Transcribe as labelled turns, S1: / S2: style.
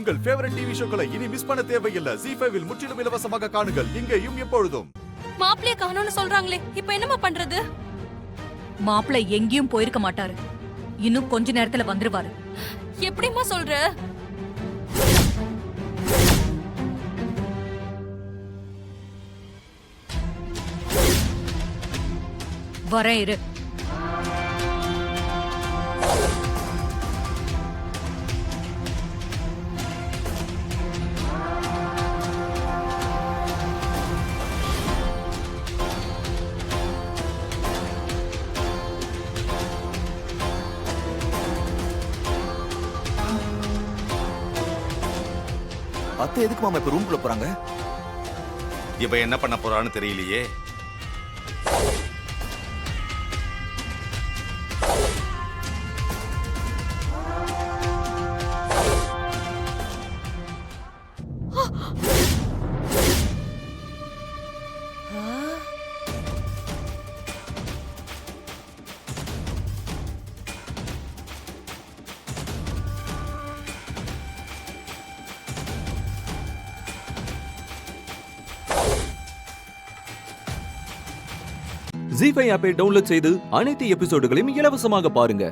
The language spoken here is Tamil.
S1: உங்கள் ஃபேவரட் டிவி ஷோக்களை இனி மிஸ் பண்ண தேவையில்லை. ZEE5 இல் முற்றிலும் இலவசமாக காணுங்கள், இங்கேயும் எப்பொழுதும்.
S2: மாப்பிளைய காணோம்னு சொல்றாங்களே, இப்ப என்னமா பண்றது?
S3: மாப்பிள்ளை எங்கேயும் போயிருக்க மாட்டாரு, இன்னும் கொஞ்ச நேரத்துல வந்துருவாரு.
S2: எப்படிமா சொல்ற?
S3: வரேன் இரு.
S4: அத்தை எதுக்கு மாமா இப்ப ரூம்குள்ள போறாங்க?
S5: இப்ப என்ன பண்ண போறான்னு தெரியலையே.
S6: ZEE5 ஆப்பை டவுன்லோட் செய்து அனைத்து எபிசோடுகளையும் இலவசமாக பாருங்க.